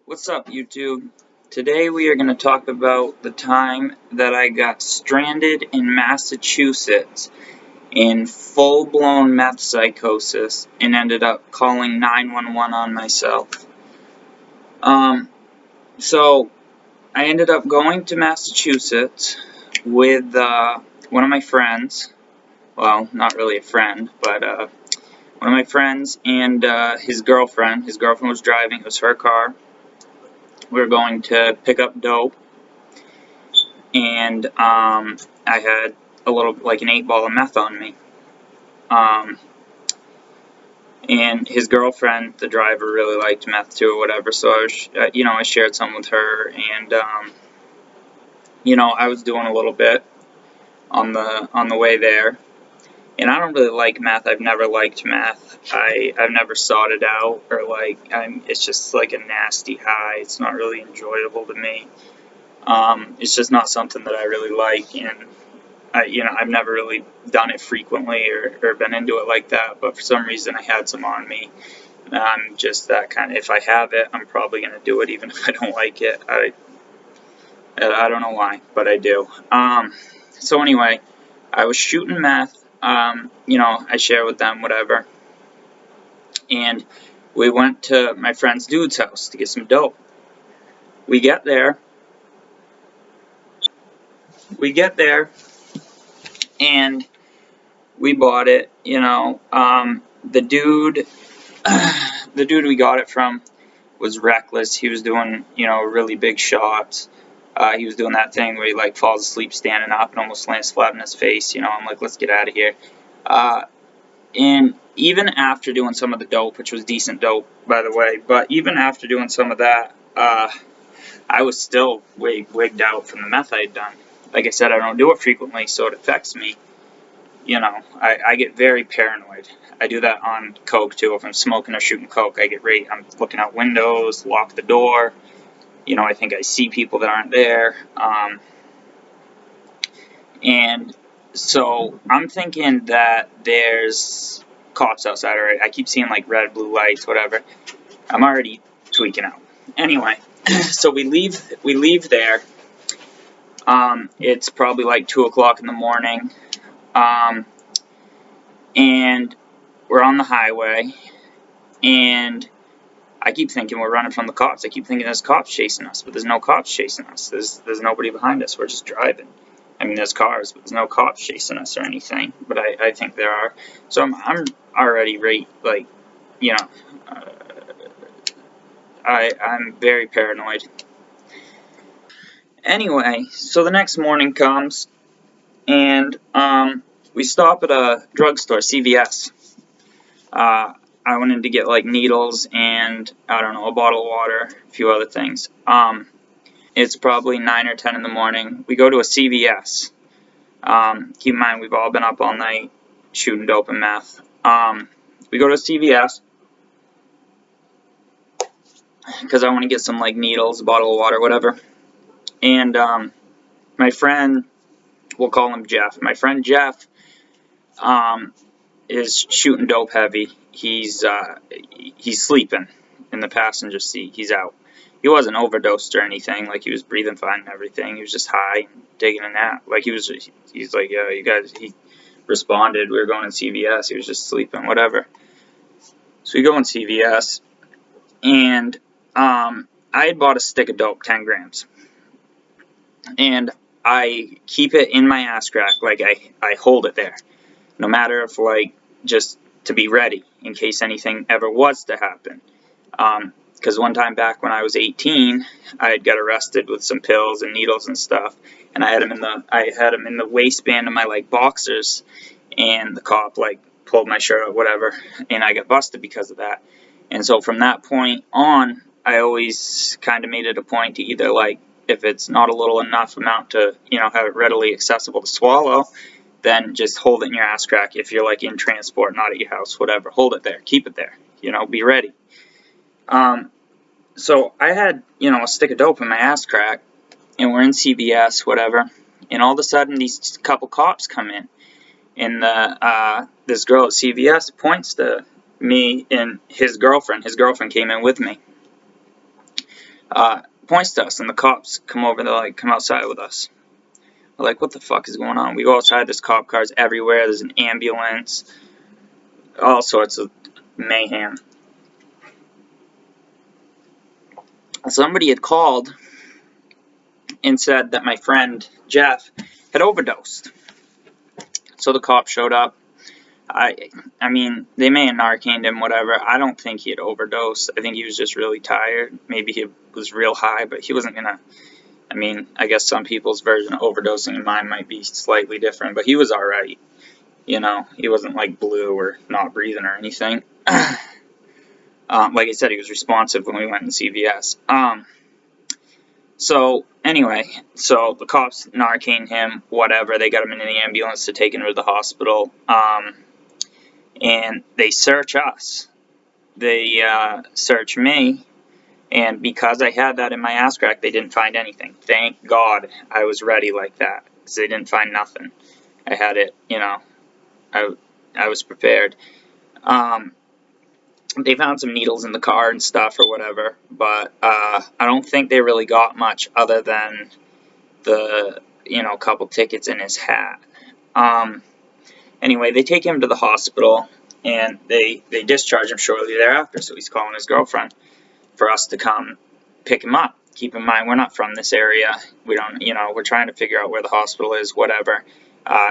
What's up, YouTube? Today we are going to talk about the time that I got stranded in Massachusetts in full-blown meth psychosis and ended up calling 911 on myself. So I ended up going to Massachusetts with one of my friends. Well, not really a friend, but one of my friends and his girlfriend. His girlfriend was driving. It was her car. We were going to pick up dope, and I had a little, like an 8-ball of meth on me. And his girlfriend, the driver, really liked meth too, or whatever. So I was, I shared some with her, and I was doing a little bit on the way there. And I don't really like meth. I've never liked meth. I've never sought it out, or it's just like a nasty high. It's not really enjoyable to me. It's just not something that I really like, and I've never really done it frequently or been into it like that. But for some reason, I had some on me. I'm just that kind of. If I have it, I'm probably gonna do it, even if I don't like it. I don't know why, but I do. So anyway, I was shooting meth. I share with them, whatever. And we went to my friend's dude's house to get some dope. We get there, and we bought it. The dude we got it from was reckless. He was doing, really big shots. He was doing that thing where he falls asleep standing up and almost lands flat in his face. I'm like, let's get out of here. And even after doing some of the dope, which was decent dope, by the way, but even after doing some of that, I was still wigged out from the meth I had done. Like I said, I don't do it frequently, so it affects me. I get very paranoid. I do that on coke too. If I'm smoking or shooting coke, I'm looking out windows, lock the door. I think I see people that aren't there. And so I'm thinking that there's cops outside already. I keep seeing red, blue lights, whatever. I'm already tweaking out. Anyway, so we leave there. It's probably 2 o'clock in the morning. And we're on the highway, and I keep thinking we're running from the cops. I keep thinking there's cops chasing us, but there's no cops chasing us. There's nobody behind us. We're just driving. I mean, there's cars, but there's no cops chasing us or anything. But I think there are. So I'm already I'm very paranoid. Anyway, so the next morning comes, and we stop at a drugstore, CVS. I went in to get needles and, I don't know, a bottle of water, a few other things. It's probably 9 or 10 in the morning. We go to a CVS. Keep in mind, we've all been up all night shooting dope and meth. We go to a CVS because I want to get some needles, a bottle of water, whatever. And my friend, we'll call him Jeff. My friend Jeff is shooting dope heavy. He's sleeping in the passenger seat. He's out. He wasn't overdosed or anything. He was breathing fine and everything. He was just high, taking a nap. He's like, yeah, you guys. He responded. We were going to CVS. He was just sleeping, whatever. So we go in CVS, and I had bought a stick of dope, 10 grams, and I keep it in my ass crack. I hold it there, no matter if just to be ready in case anything ever was to happen. Because one time back when I was 18, I had got arrested with some pills and needles and stuff, and I had them in the waistband of my boxers, and the cop pulled my shirt out, whatever, and I got busted because of that. And so from that point on, I always kind of made it a point to either if it's not a little enough amount to have it readily accessible to swallow, then just hold it in your ass crack. If you're in transport, not at your house, whatever, hold it there, keep it there, be ready. So I had, a stick of dope in my ass crack, and we're in CVS, whatever, and all of a sudden these couple cops come in, and this girl at CVS points to me and his girlfriend. His girlfriend came in with me. points to us, and the cops come over. They're like, come outside with us. We're like, what the fuck is going on? We go outside. There's cop cars everywhere. There's an ambulance. All sorts of mayhem. Somebody had called and said that my friend Jeff had overdosed. So the cops showed up. I mean, they may have NARCAN'd him, whatever. I don't think he had overdosed. I think he was just really tired. Maybe he was real high, but he wasn't gonna. I mean, I guess some people's version of overdosing and mine might be slightly different, but he was alright. You know, he wasn't like blue or not breathing or anything. Like I said, he was responsive when we went in CVS. So, anyway, so the cops NARCAN'd him, whatever. They got him in the ambulance to take him to the hospital. And they search us. They search me. And because I had that in my ass crack, they didn't find anything. Thank God I was ready like that, because they didn't find nothing. I had it, you know, I was prepared. They found some needles in the car and stuff or whatever, but I don't think they really got much other than the, you know, couple tickets in his hat. Anyway, they take him to the hospital, and they discharge him shortly thereafter, so he's calling his girlfriend for us to come pick him up. Keep in mind, we're not from this area. We don't, you know, we're trying to figure out where the hospital is, whatever.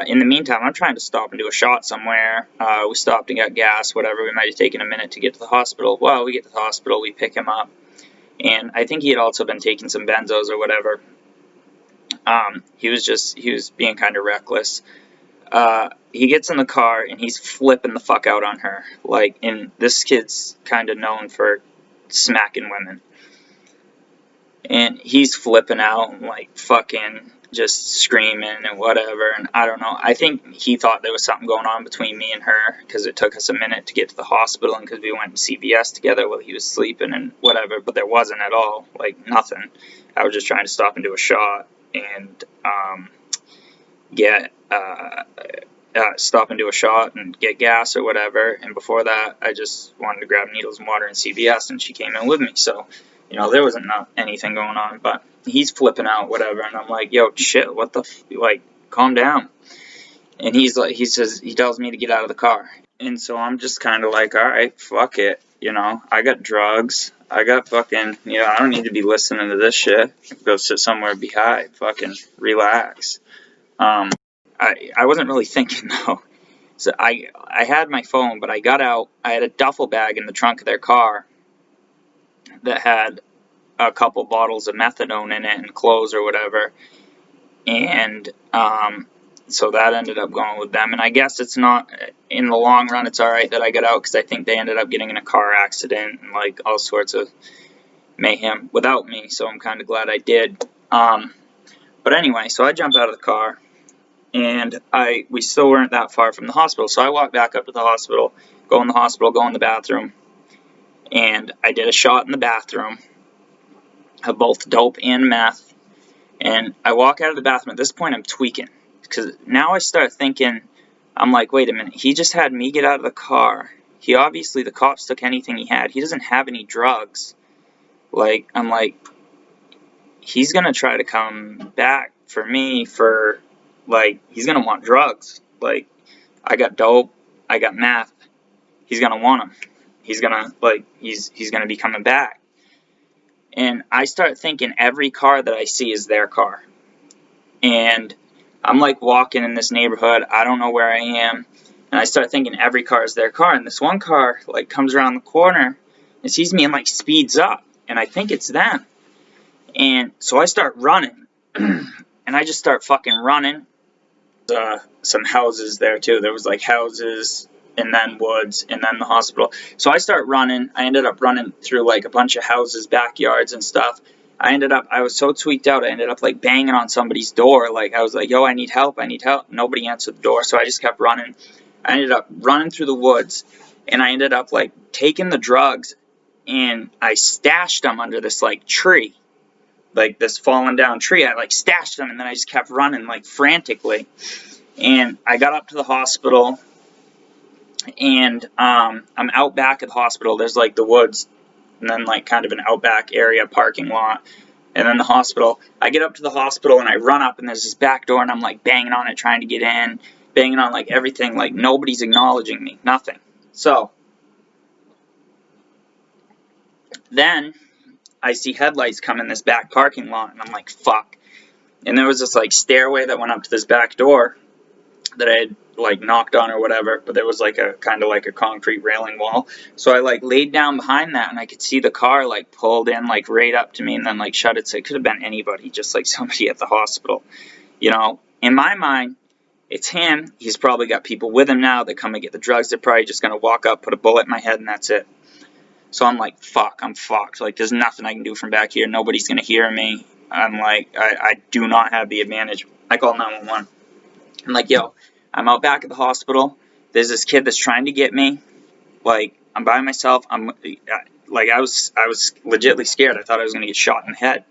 In the meantime, I'm trying to stop and do a shot somewhere. We stopped and got gas, whatever. We might have taken a minute to get to the hospital. Well, we get to the hospital, we pick him up, and I think he had also been taking some benzos or whatever. He was being kind of reckless. He gets in the car, and he's flipping the fuck out on her. Like, and this kid's kind of known for smacking women. And he's flipping out and, like, fucking just screaming and whatever. And I don't know. I think he thought there was something going on between me and her, because it took us a minute to get to the hospital, and because we went to CVS together while he was sleeping and whatever. But there wasn't at all. Like, nothing. I was just trying to stop and do a shot and stop and do a shot and get gas or whatever. And before that, I just wanted to grab needles and water in CVS, and she came in with me. So, you know, there wasn't anything going on, but he's flipping out, whatever. And I'm like, yo, shit, what the like, calm down. And he's like, he tells me to get out of the car. And so I'm just kind of like, all right, fuck it. You know, I got drugs. I got fucking, you know, I don't need to be listening to this shit. Go sit somewhere, be high, fucking relax. I wasn't really thinking, though. So I had my phone, but I got out. I had a duffel bag in the trunk of their car that had a couple bottles of methadone in it and clothes or whatever. And so that ended up going with them. And I guess it's not, in the long run, it's all right that I got out, because I think they ended up getting in a car accident and, like, all sorts of mayhem without me. So I'm kind of glad I did. But anyway, so I jumped out of the car. And we still weren't that far from the hospital. So I walked back up to the hospital, go in the bathroom. And I did a shot in the bathroom of both dope and meth. And I walk out of the bathroom. At this point, I'm tweaking. Because now I start thinking, I'm like, wait a minute. He just had me get out of the car. The cops took anything he had. He doesn't have any drugs. Like, I'm like, he's going to try to come back for me for... Like, he's going to want drugs. Like, I got dope. I got meth. He's going to want them. He's going to, like, he's going to be coming back. And I start thinking every car that I see is their car. And I'm, like, walking in this neighborhood. I don't know where I am. And I start thinking every car is their car. And this one car, like, comes around the corner and sees me and, like, speeds up. And I think it's them. And so I start running. And I just start fucking running. Some houses there too. There was like houses and then woods and then the hospital. So I start running. I ended up running through like a bunch of houses, backyards and stuff. I was so tweaked out. I ended up like banging on somebody's door. Like I was like, yo, I need help. Nobody answered the door. So I just kept running. I ended up running through the woods, and I ended up like taking the drugs, and I stashed them under this like tree. Like this fallen down tree. I like stashed them, and then I just kept running like frantically. And I got up to the hospital, and I'm out back at the hospital. There's like the woods and then like kind of an outback area parking lot, and then the hospital. I get up to the hospital and I run up, and there's this back door, and I'm like banging on it trying to get in, banging on like everything, like nobody's acknowledging me, nothing. So then I see headlights come in this back parking lot, and I'm like, fuck. And there was this like stairway that went up to this back door that I had like knocked on or whatever, but there was like a kind of like a concrete railing wall. So I like laid down behind that, and I could see the car like pulled in like right up to me and then like shut it. So it could have been anybody, just like somebody at the hospital. You know, in my mind, it's him. He's probably got people with him now that come and get the drugs. They're probably just gonna walk up, put a bullet in my head, and that's it. So I'm like, fuck, I'm fucked. Like, there's nothing I can do from back here. Nobody's gonna hear me. I'm like, I do not have the advantage. I call 911. I'm like, yo, I'm out back at the hospital. There's this kid that's trying to get me. Like, I'm by myself. I was legitimately scared. I thought I was gonna get shot in the head.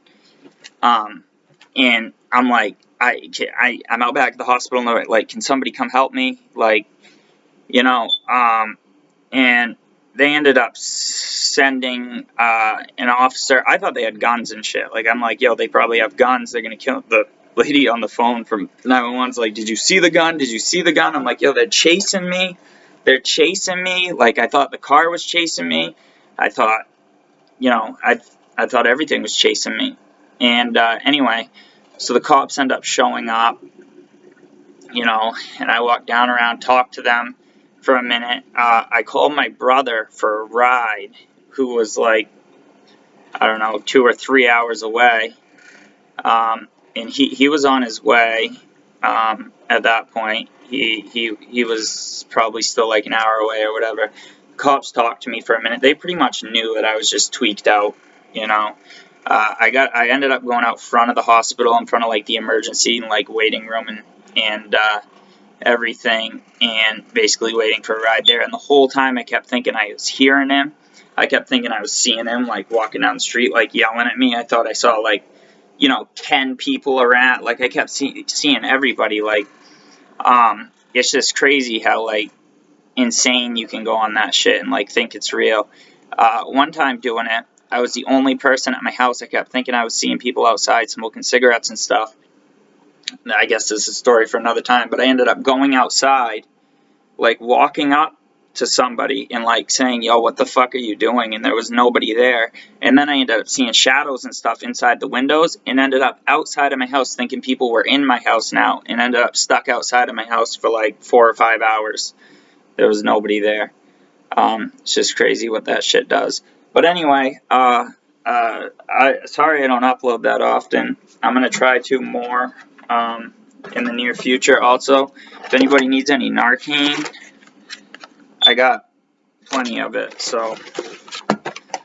And I'm like, I'm out back at the hospital. And like, can somebody come help me? Like, you know, and they ended up sending an officer. I thought they had guns and shit. Like, I'm like, yo, they probably have guns. They're gonna kill the lady on the phone from 911's like, did you see the gun? Did you see the gun? I'm like, yo, they're chasing me. They're chasing me. Like, I thought the car was chasing me. I thought, you know, I thought everything was chasing me. And anyway, so the cops end up showing up, you know, and I walk down around, talk to them for a minute. I called my brother for a ride, who was like, I don't know, 2 or 3 hours away. And he was on his way at that point. He was probably still like an hour away or whatever. The cops talked to me for a minute. They pretty much knew that I was just tweaked out, you know. I ended up going out front of the hospital, in front of like the emergency and like waiting room and everything, and basically waiting for a ride there. And the whole time I kept thinking I was hearing him. I kept thinking I was seeing him like walking down the street, like yelling at me. I thought I saw like, you know, 10 people around. Like, I kept seeing everybody. Like, it's just crazy how like insane you can go on that shit and like think it's real. One time doing it, I was the only person at my house. I kept thinking I was seeing people outside smoking cigarettes and stuff. I guess this is a story for another time, but I ended up going outside, like walking up to somebody and like saying, yo, what the fuck are you doing? And there was nobody there. And then I ended up seeing shadows and stuff inside the windows, and ended up outside of my house thinking people were in my house now, and ended up stuck outside of my house for like 4 or 5 hours. There was nobody there. It's just crazy what that shit does. But anyway, sorry I don't upload that often. I'm gonna try to more in the near future. Also, if anybody needs any NARCAN, I got plenty of it, so